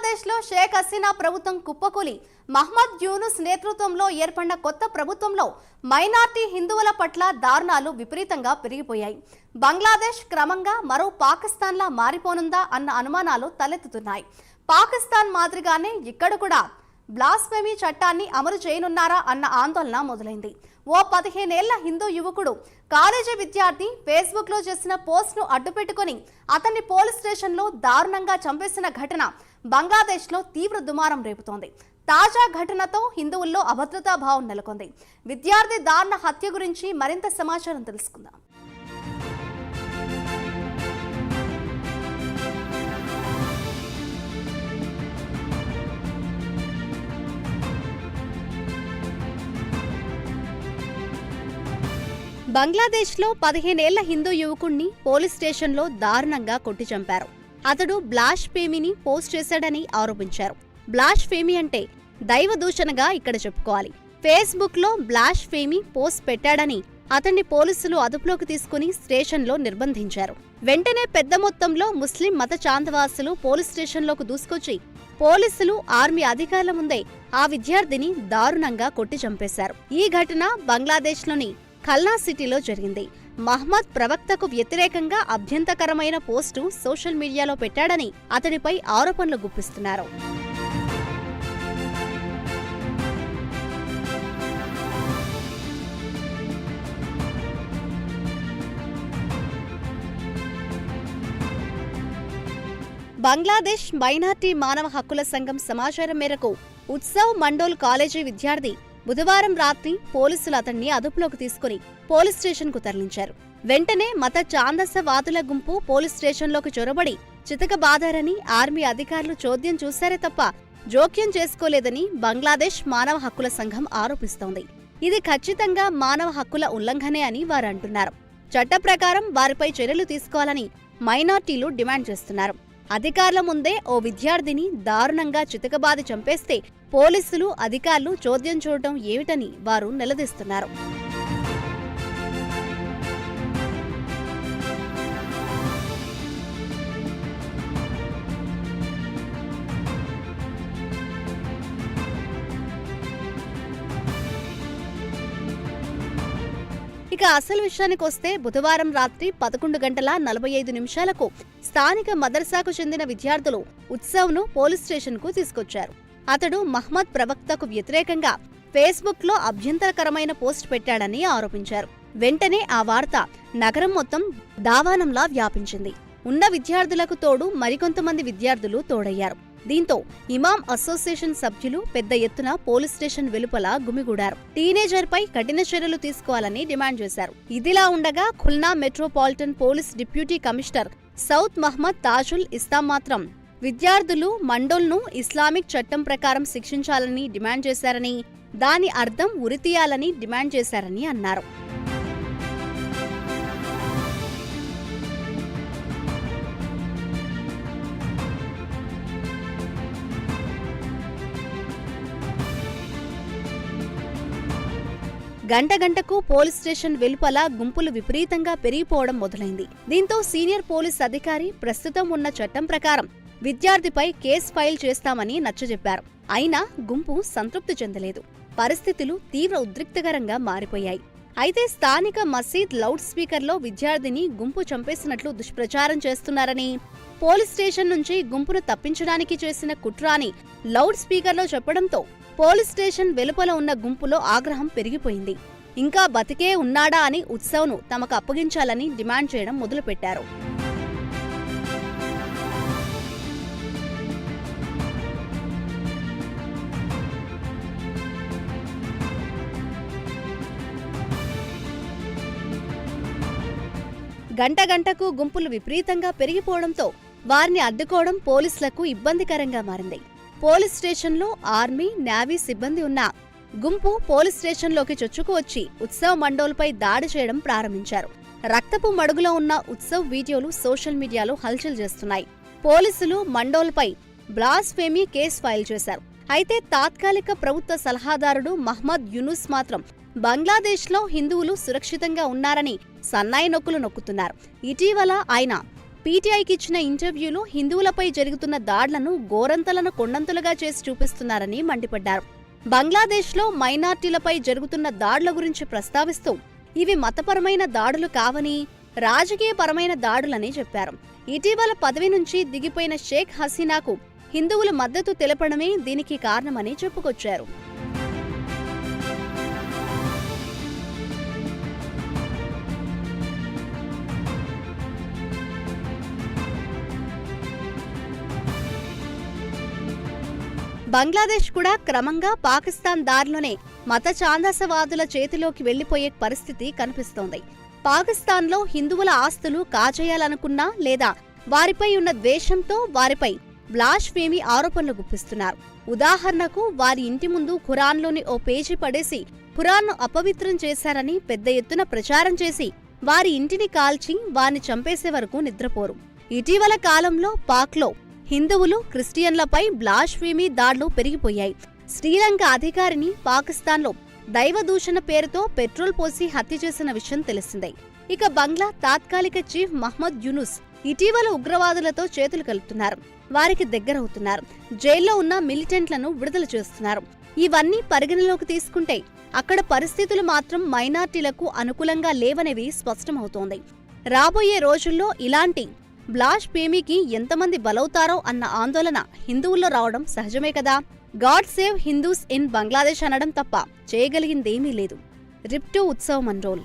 బంగ్లాదేశ్లో షేక్ హసీనా ప్రభుత్వం కుప్పకూలి మహమ్మద్ యూనుస్ నేతృత్వంలో ఏర్పడిన కొత్త ప్రభుత్వంలో మైనార్టీ హిందువుల పట్ల దారుణాలు విపరీతంగా పెరిగిపోయాయి. బంగ్లాదేశ్ క్రమంగా మరో పాకిస్తాన్లా మారిపోనుందా అన్న అనుమానాలు తలెత్తుతున్నాయి. పాకిస్తాన్ మాదిరిగానే ఇక్కడ కూడా బ్లాస్ఫెమీ చట్టాన్ని అమలు చేయనున్నారా అన్న ఆందోళన మొదలైంది. ఓ 15 ఏళ్ల హిందూ యువకుడు కాలేజీ విద్యార్థి ఫేస్బుక్ లో చేసిన పోస్ట్ ను అడ్డుపెట్టుకుని అతన్ని పోలీస్ స్టేషన్లో దారుణంగా చంపేసిన ఘటన బంగ్లాదేశ్లో తీవ్ర దుమారం రేపుతోంది. తాజా ఘటనతో హిందువుల్లో అభద్రతా భావం నెలకొంది. విద్యార్థి దారుణ హత్య గురించి మరింత సమాచారం తెలుసుకుందాం. బంగ్లాదేశ్లో 15 ఏళ్ల హిందూ యువకుణ్ణి పోలీస్ స్టేషన్లో దారుణంగా కొట్టి చంపారు. అతడు బ్లాస్ఫెమీని పోస్ట్ చేశాడని ఆరోపించారు. బ్లాస్ఫెమీ అంటే దైవ దూషణగా ఇక్కడ చెప్పుకోవాలి. ఫేస్బుక్ లో బ్లాస్ఫెమీ పోస్ట్ పెట్టాడని అతన్ని పోలీసులు అదుపులోకి తీసుకుని స్టేషన్లో నిర్బంధించారు. వెంటనే పెద్ద మొత్తంలో ముస్లిం మత చాందవాసులు పోలీస్ స్టేషన్లోకి దూసుకొచ్చి పోలీసులు, ఆర్మీ అధికారుల ముందే ఆ విద్యార్థిని దారుణంగా కొట్టి చంపేశారు. ఈ ఘటన బంగ్లాదేశ్లోని ఖల్నా సిటీలో జరిగింది. మహమ్మద్ ప్రవక్తకు వ్యతిరేకంగా అభ్యంతరకరమైన పోస్టు సోషల్ మీడియాలో పెట్టాడని అతడిపై ఆరోపణలు గుప్పిస్తున్నారు. బంగ్లాదేశ్ మైనార్టీ మానవ హక్కుల సంఘం సమాచారం మేరకు ఉత్సవ్ మండోల్ కాలేజీ విద్యార్థి బుధవారం రాత్రి పోలీసులు అతన్ని అదుపులోకి తీసుకుని పోలీస్ స్టేషన్ కు తరలించారు. వెంటనే మత ఛాందసవాదుల గుంపు పోలీస్ స్టేషన్లోకి చొరబడి చితకబాదారని ఆర్మీ అధికారులు చోద్యం చూశారే తప్ప జోక్యం చేసుకోలేదని బంగ్లాదేశ్ మానవ హక్కుల సంఘం ఆరోపిస్తోంది. ఇది ఖచ్చితంగా మానవ హక్కుల ఉల్లంఘనే అని వారు అంటున్నారు. చట్ట ప్రకారం వారిపై చర్యలు తీసుకోవాలని మైనార్టీలు డిమాండ్ చేస్తున్నారు. అధికారుల ముందే ఓ విద్యార్థిని దారుణంగా చితకబాది చంపేస్తే పోలీసులు, అధికారులు చోద్యం చూడటం ఏమిటని వారు నిలదీస్తున్నారు. ఇక అసలు విషయానికొస్తే బుధవారం రాత్రి 11:45 స్థానిక మదర్సాకు చెందిన విద్యార్థులు ఉత్సవ్ను పోలీస్ స్టేషన్కు తీసుకొచ్చారు. అతడు మహమ్మద్ ప్రవక్తకు వ్యతిరేకంగా ఫేస్బుక్ లో అభ్యంతరకరమైన పోస్ట్ పెట్టాడని ఆరోపించారు. వెంటనే ఆ వార్త నగరం మొత్తం దావానంలా వ్యాపించింది. ఉన్న విద్యార్థులకు తోడు మరికొంతమంది విద్యార్థులు తోడయ్యారు. దీంతో ఇమాం అసోసియేషన్ సభ్యులు పెద్ద ఎత్తున పోలీస్ స్టేషన్ వెలుపల గుమిగూడారు. టీనేజర్ పై కఠిన చర్యలు తీసుకోవాలని డిమాండ్ చేశారు. ఇదిలా ఉండగా Khulna metropolitan police deputy commissioner Saud Mohammad Tajul Islam మాత్రం విద్యార్థులు మండోల్ను ఇస్లామిక్ చట్టం ప్రకారం శిక్షించాలని డిమాండ్ చేశారని, దాని అర్థం ఉరితీయాలని డిమాండ్ చేశారని అన్నారు. గంటకు పోలీస్ స్టేషన్ వెలుపల గుంపులు విపరీతంగా పెరిగిపోవడం మొదలైంది. దీంతో సీనియర్ పోలీస్ అధికారి ప్రస్తుతం ఉన్న చట్టం ప్రకారం విద్యార్థిపై కేసు ఫైల్ చేస్తామని నచ్చజెప్పారు. అయినా గుంపు సంతృప్తి చెందలేదు. పరిస్థితులు తీవ్ర ఉద్రిక్తకరంగా మారిపోయాయి. అయితే స్థానిక మసీద్ లౌడ్ స్పీకర్లో విద్యార్థిని గుంపు చంపేసినట్లు దుష్ప్రచారం చేస్తున్నారని, పోలీస్ స్టేషన్ నుంచి గుంపును తప్పించడానికి చేసిన కుట్ర అని లౌడ్ స్పీకర్లో చెప్పడంతో పోలీస్ స్టేషన్ వెలుపల ఉన్న గుంపులో ఆగ్రహం పెరిగిపోయింది. ఇంకా బతికే ఉన్నాడా అని ఉత్సవ్ను తమకు అప్పగించాలని డిమాండ్ చేయడం మొదలుపెట్టారు. గంటకు గుంపులు విపరీతంగా పెరిగిపోవడంతో వారిని అడ్డుకోవడం పోలీసులకు ఇబ్బందికరంగా మారింది. పోలీస్ స్టేషన్లో ఆర్మీ, నేవీ సిబ్బంది ఉన్న గుంపు పోలీస్ స్టేషన్లోకి చొచ్చుకువచ్చి ఉత్సవ్ మండోల్పై దాడి చేయడం ప్రారంభించారు. రక్తపు మడుగులో ఉన్న ఉత్సవ్ వీడియోలు సోషల్ మీడియాలో హల్చల్ చేస్తున్నాయి. పోలీసులు మండోల్పై బ్లాస్ఫెమీ కేసు ఫైల్ చేశారు. అయితే తాత్కాలిక ప్రభుత్వ సలహాదారుడు మహమ్మద్ యూనుస్ మాత్రం బంగ్లాదేశ్లో హిందువులు సురక్షితంగా ఉన్నారని సన్నాయి నొక్కులు నొక్కుతున్నారు. ఇటీవల ఆయన పీటీఐకి ఇచ్చిన ఇంటర్వ్యూలో హిందువులపై జరుగుతున్న దాడులను గోరంతలను కొండంతలుగా చేసి చూపిస్తున్నారని మండిపడ్డారు. బంగ్లాదేశ్లో మైనార్టీలపై జరుగుతున్న దాడుల గురించి ప్రస్తావిస్తూ ఇవి మతపరమైన దాడులు కావని, రాజకీయపరమైన దాడులని చెప్పారు. ఇటీవల పదవి నుంచి దిగిపోయిన షేక్ హసీనాకు హిందువులు మద్దతు తెలపడమే దీనికి కారణమని చెప్పుకొచ్చారు. బంగ్లాదేశ్ కూడా క్రమంగా పాకిస్తాన్ దారిలోనే మత ఛాందసవాదుల చేతిలోకి వెళ్లిపోయే పరిస్థితి కనిపిస్తోంది. పాకిస్తాన్లో హిందువుల ఆస్తులు కాజేయాలనుకున్నా లేదా వారిపై ఉన్న ద్వేషంతో వారిపై బ్లాస్ఫేమీ ఆరోపణలు గుప్పిస్తున్నారు. ఉదాహరణకు వారి ఇంటి ముందు ఖురాన్లోని ఓ పేజీ పడేసి ఖురాన్ను అపవిత్రం చేశారని పెద్ద ఎత్తున ప్రచారం చేసి వారి ఇంటిని కాల్చి వారిని చంపేసే వరకు నిద్రపోరు. ఇటీవల కాలంలో పాక్లో హిందువులు, క్రిస్టియన్లపై బ్లాస్ఫేమీ దాడులు పెరిగిపోయాయి. శ్రీలంక అధికారిని పాకిస్తాన్లో దైవదూషణ పేరుతో పెట్రోల్ పోసి హత్య చేసిన విషయం తెలిసిందే. ఇక బంగ్లా తాత్కాలిక చీఫ్ మహ్మద్ యూనుస్ ఇటీవల ఉగ్రవాదులతో చేతులు కలుపుతున్నారు. వారికి దగ్గరవుతున్నారు. జైల్లో ఉన్న మిలిటెంట్లను విడుదల చేస్తున్నారు. ఇవన్నీ పరిగణలోకి తీసుకుంటే అక్కడ పరిస్థితులు మాత్రం మైనార్టీలకు అనుకూలంగా లేవనేవి స్పష్టమవుతోంది. రాబోయే రోజుల్లో ఇలాంటి బ్లాస్ఫేమీకి ఎంతమంది బలవుతారో అన్న ఆందోళన హిందువుల్లో రావడం సహజమే కదా. God save Hindus in Bangladesh అనడం తప్ప చేయగలిగిందేమీ లేదు. రిప్టు ఉత్సవ్ మండోల్.